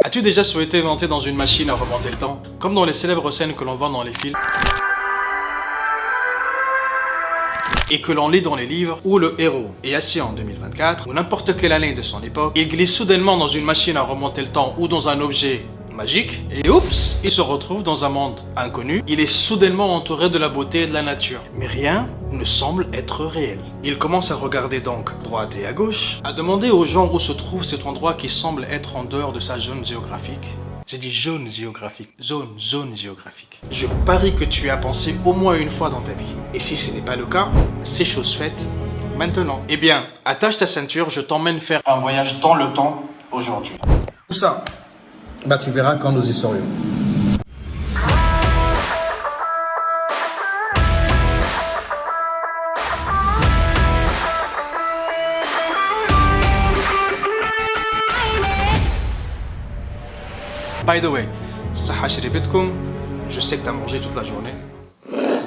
As-tu déjà souhaité monter dans une machine à remonter le temps, comme dans les célèbres scènes que l'on voit dans les films et que l'on lit dans les livres, où le héros est assis en 2024 ou n'importe quelle année de son époque, il glisse soudainement dans une machine à remonter le temps ou dans un objet magique et oups, il se retrouve dans un monde inconnu. Il est soudainement entouré de la beauté et de la nature, mais rien ne semble être réel. Il commence à regarder donc à droite et à gauche, à demander aux gens où se trouve cet endroit qui semble être en dehors de sa zone géographique. J'ai dit zone géographique, zone géographique. Je parie que tu as pensé au moins une fois dans ta vie. Et si ce n'est pas le cas, c'est chose faite maintenant. Eh bien, attache ta ceinture, je t'emmène faire un voyage dans le temps aujourd'hui. Où ça? Bah tu verras quand nous y serions. By the way, je sais que tu as mangé toute la journée,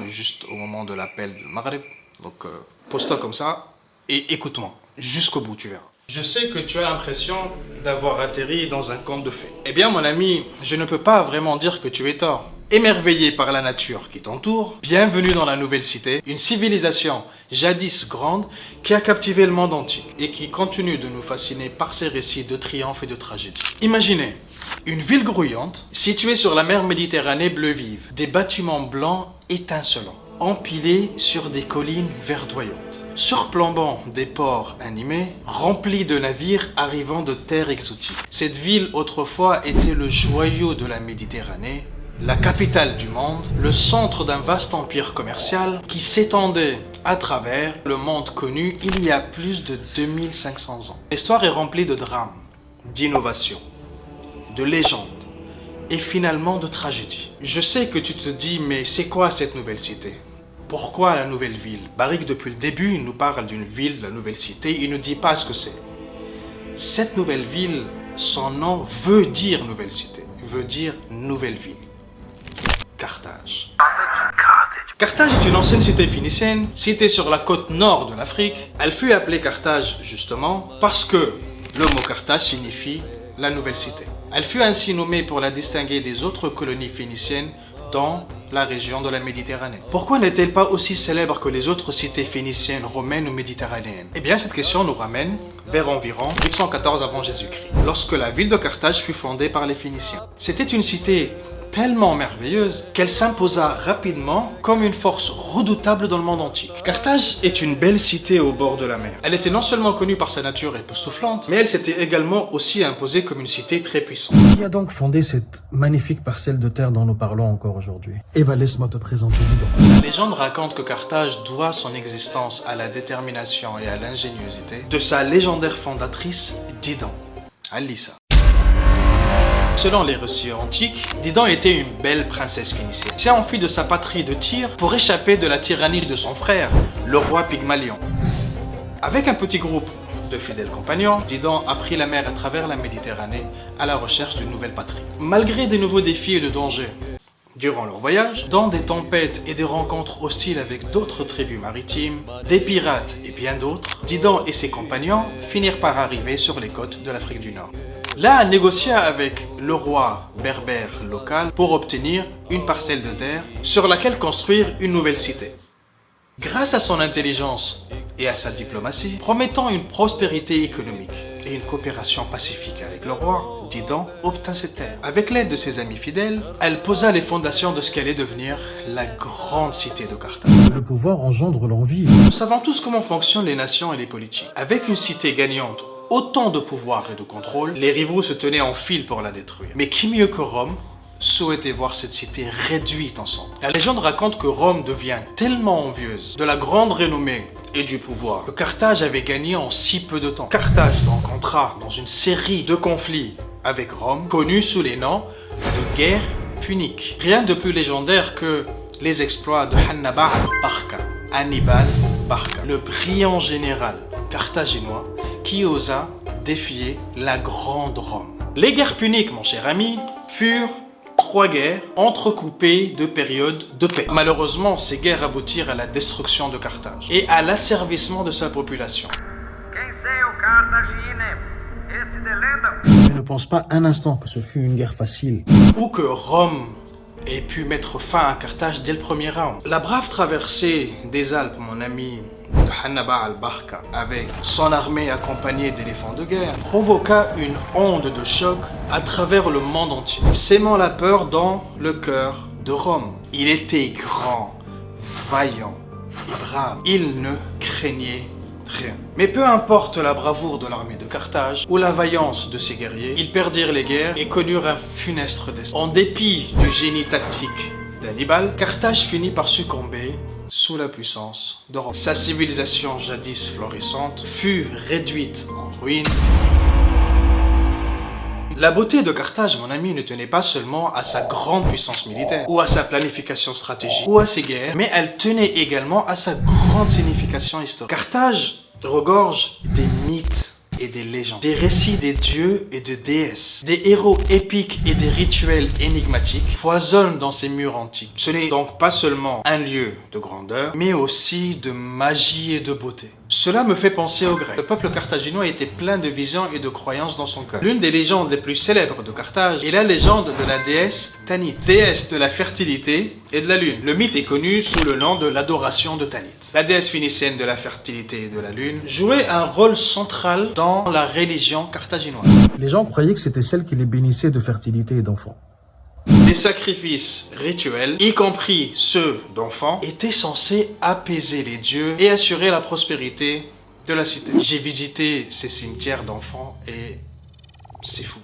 juste au moment de l'appel du Maghreb. Donc pose-toi comme ça et écoute-moi jusqu'au bout, tu verras. Je sais que tu as l'impression d'avoir atterri dans un conte de fées. Eh bien mon ami, je ne peux pas vraiment dire que tu es tort. Émerveillé par la nature qui t'entoure, bienvenue dans la nouvelle cité, une civilisation jadis grande qui a captivé le monde entier et qui continue de nous fasciner par ses récits de triomphe et de tragédie. Imaginez une ville grouillante située sur la mer Méditerranée bleu vive, des bâtiments blancs étincelants, empilés sur des collines verdoyantes, surplombant des ports animés, remplis de navires arrivant de terres exotiques. Cette ville autrefois était le joyau de la Méditerranée, la capitale du monde, le centre d'un vaste empire commercial qui s'étendait à travers le monde connu il y a plus de 2500 ans. L'histoire est remplie de drames, d'innovations, de légendes et finalement de tragédies. Je sais que tu te dis, mais c'est quoi cette nouvelle cité? Pourquoi la nouvelle ville? Barik, depuis le début, il nous parle d'une ville, la nouvelle cité, il ne dit pas ce que c'est. Cette nouvelle ville, son nom veut dire nouvelle cité, veut dire nouvelle ville. Carthage. Carthage est une ancienne cité phénicienne, située sur la côte nord de l'Afrique. Elle fut appelée Carthage justement parce que le mot Carthage signifie la nouvelle cité. Elle fut ainsi nommée pour la distinguer des autres colonies phéniciennes dans la région de la Méditerranée. Pourquoi n'est-elle pas aussi célèbre que les autres cités phéniciennes, romaines ou méditerranéennes? Eh bien, cette question nous ramène vers environ 814 avant Jésus-Christ, lorsque la ville de Carthage fut fondée par les Phéniciens. C'était une cité tellement merveilleuse qu'elle s'imposa rapidement comme une force redoutable dans le monde antique. Carthage est une belle cité au bord de la mer. Elle était non seulement connue par sa nature époustouflante, mais elle s'était également aussi imposée comme une cité très puissante. Qui a donc fondé cette magnifique parcelle de terre dont nous parlons encore aujourd'hui? Eh ben laisse-moi te présenter Didon. La légende raconte que Carthage doit son existence à la détermination et à l'ingéniosité de sa légendaire fondatrice Didon, Alissa. Selon les récits antiques, Didon était une belle princesse phénicienne. Elle s'est enfuie de sa patrie de Tyr pour échapper de la tyrannie de son frère, le roi Pygmalion. Avec un petit groupe de fidèles compagnons, Didon a pris la mer à travers la Méditerranée à la recherche d'une nouvelle patrie. Malgré des nouveaux défis et de dangers, durant leur voyage, dans des tempêtes et des rencontres hostiles avec d'autres tribus maritimes, des pirates et bien d'autres, Didon et ses compagnons finirent par arriver sur les côtes de l'Afrique du Nord. Là, elle négocia avec le roi berbère local pour obtenir une parcelle de terre sur laquelle construire une nouvelle cité. Grâce à son intelligence et à sa diplomatie, promettant une prospérité économique et une coopération pacifique avec le roi, Didon obtint ces terres. Avec l'aide de ses amis fidèles, elle posa les fondations de ce qu'allait devenir la grande cité de Carthage. Le pouvoir engendre l'envie. Nous savons tous comment fonctionnent les nations et les politiques. Avec une cité gagnante, autant de pouvoir et de contrôle, les rivaux se tenaient en file pour la détruire. Mais qui mieux que Rome souhaitait voir cette cité réduite en cendres? La légende raconte que Rome devient tellement envieuse de la grande renommée et du pouvoir que Carthage avait gagné en si peu de temps. Carthage donc entra dans une série de conflits avec Rome, connus sous les noms de guerre punique. Rien de plus légendaire que les exploits de Hannibal Barca, le brillant général carthaginois qui osa défier la grande Rome. Les guerres puniques, mon cher ami, furent 3 guerres entrecoupées de périodes de paix. Malheureusement, ces guerres aboutirent à la destruction de Carthage et à l'asservissement de sa population. Mais ne pense pas un instant que ce fut une guerre facile. Ou que Rome ait pu mettre fin à Carthage dès le premier round. La brave traversée des Alpes, mon ami, de Hannibal al-Barca, avec son armée accompagnée d'éléphants de guerre, provoqua une onde de choc à travers le monde entier, sémant la peur dans le cœur de Rome. Il était grand, vaillant et brave. Il ne craignait rien. Mais peu importe la bravoure de l'armée de Carthage ou la vaillance de ses guerriers, ils perdirent les guerres et connurent un funeste destin. En dépit du génie tactique d'Hannibal, Carthage finit par succomber sous la puissance de Rome. Sa civilisation jadis florissante fut réduite en ruines. La beauté de Carthage, mon ami, ne tenait pas seulement à sa grande puissance militaire, ou à sa planification stratégique, ou à ses guerres, mais elle tenait également à sa grande signification historique. Carthage regorge des mythes et des légendes, des récits des dieux et de déesses, des héros épiques et des rituels énigmatiques foisonnent dans ces murs antiques. Ce n'est donc pas seulement un lieu de grandeur, mais aussi de magie et de beauté. Cela me fait penser aux Grecs. Le peuple carthaginois était plein de visions et de croyances dans son cœur. L'une des légendes les plus célèbres de Carthage est la légende de la déesse Tanit, déesse de la fertilité et de la lune. Le mythe est connu sous le nom de l'adoration de Tanit. La déesse phénicienne de la fertilité et de la lune jouait un rôle central dans la religion carthaginoise. Les gens croyaient que c'était celle qui les bénissait de fertilité et d'enfants. Les sacrifices rituels, y compris ceux d'enfants, étaient censés apaiser les dieux et assurer la prospérité de la cité. J'ai visité ces cimetières d'enfants et c'est fou.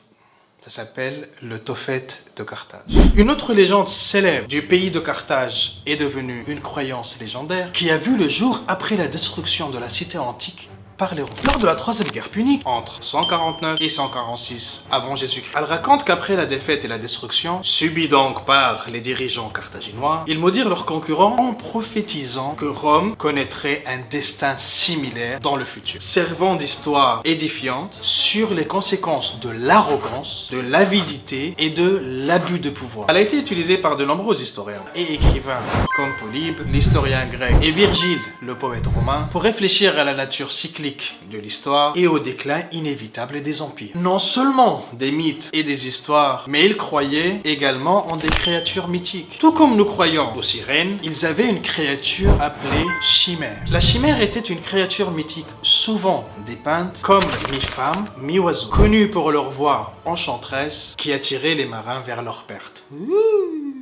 Ça s'appelle le Tophet de Carthage. Une autre légende célèbre du pays de Carthage est devenue une croyance légendaire qui a vu le jour après la destruction de la cité antique par les Romains. Lors de la troisième guerre punique, entre 149 et 146 avant Jésus-Christ, elle raconte qu'après la défaite et la destruction, subie donc par les dirigeants carthaginois, ils maudirent leurs concurrents en prophétisant que Rome connaîtrait un destin similaire dans le futur, servant d'histoire édifiante sur les conséquences de l'arrogance, de l'avidité et de l'abus de pouvoir. Elle a été utilisée par de nombreux historiens et écrivains comme Polybe, l'historien grec, et Virgile, le poète romain, pour réfléchir à la nature cyclique de l'histoire et au déclin inévitable des empires. Non seulement des mythes et des histoires, mais ils croyaient également en des créatures mythiques. Tout comme nous croyons aux sirènes, ils avaient une créature appelée chimère. La chimère était une créature mythique, souvent dépeinte comme mi-femme, mi-oiseau, connue pour leur voix enchanteresse qui attirait les marins vers leur perte.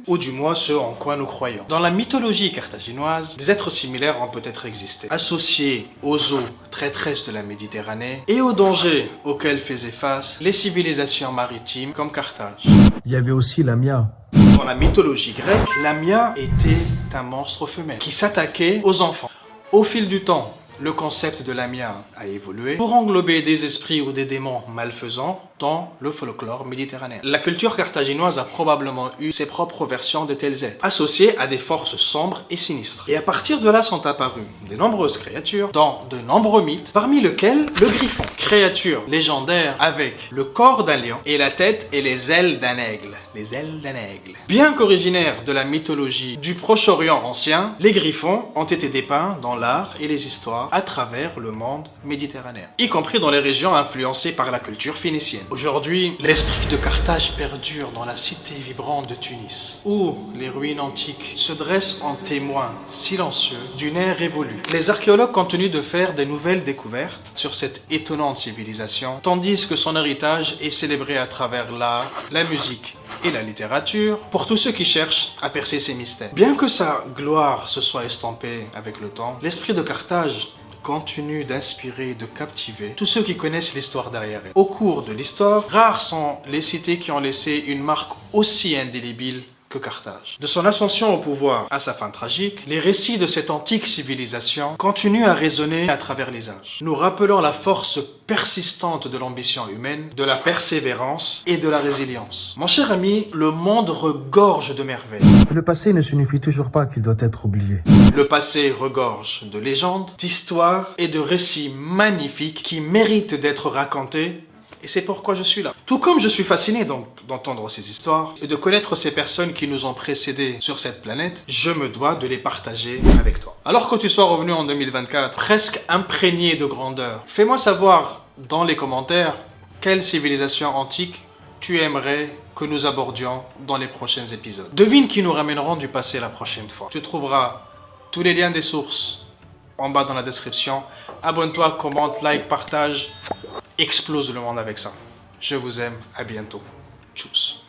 Ou du moins ce en quoi nous croyons. Dans la mythologie carthaginoise, des êtres similaires ont peut-être existé, associés aux eaux traîtresses de la Méditerranée et aux dangers auxquels faisaient face les civilisations maritimes comme Carthage. Il y avait aussi Lamia. Dans la mythologie grecque, Lamia était un monstre femelle qui s'attaquait aux enfants. Au fil du temps, le concept de Lamia a évolué pour englober des esprits ou des démons malfaisants dans le folklore méditerranéen. La culture carthaginoise a probablement eu ses propres versions de tels êtres, associés à des forces sombres et sinistres. Et à partir de là sont apparues de nombreuses créatures dans de nombreux mythes, parmi lesquels le griffon, créature légendaire avec le corps d'un lion et la tête et les ailes d'un aigle. Les ailes d'un aigle. Bien qu'originaires de la mythologie du Proche-Orient ancien, les griffons ont été dépeints dans l'art et les histoires à travers le monde méditerranéen, y compris dans les régions influencées par la culture phénicienne. Aujourd'hui, l'esprit de Carthage perdure dans la cité vibrante de Tunis, où les ruines antiques se dressent en témoins silencieux d'une ère révolue. Les archéologues continuent de faire des nouvelles découvertes sur cette étonnante civilisation, tandis que son héritage est célébré à travers l'art, la musique et la littérature, pour tous ceux qui cherchent à percer ces mystères. Bien que sa gloire se soit estompée avec le temps, l'esprit de Carthage continue d'inspirer et de captiver tous ceux qui connaissent l'histoire derrière elle. Au cours de l'histoire, rares sont les cités qui ont laissé une marque aussi indélébile que Carthage. De son ascension au pouvoir à sa fin tragique, les récits de cette antique civilisation continuent à résonner à travers les âges, nous rappelant la force persistante de l'ambition humaine, de la persévérance et de la résilience. Mon cher ami, le monde regorge de merveilles. Le passé ne signifie toujours pas qu'il doit être oublié. Le passé regorge de légendes, d'histoires et de récits magnifiques qui méritent d'être racontés. Et c'est pourquoi je suis là. Tout comme je suis fasciné d'entendre ces histoires et de connaître ces personnes qui nous ont précédés sur cette planète, je me dois de les partager avec toi. Alors que tu sois revenu en 2024, presque imprégné de grandeur, fais-moi savoir dans les commentaires quelle civilisation antique tu aimerais que nous abordions dans les prochains épisodes. Devine qui nous ramèneront du passé la prochaine fois. Tu trouveras tous les liens des sources en bas dans la description. Abonne-toi, commente, like, partage. Explose le monde avec ça. Je vous aime, à bientôt. Tchuss.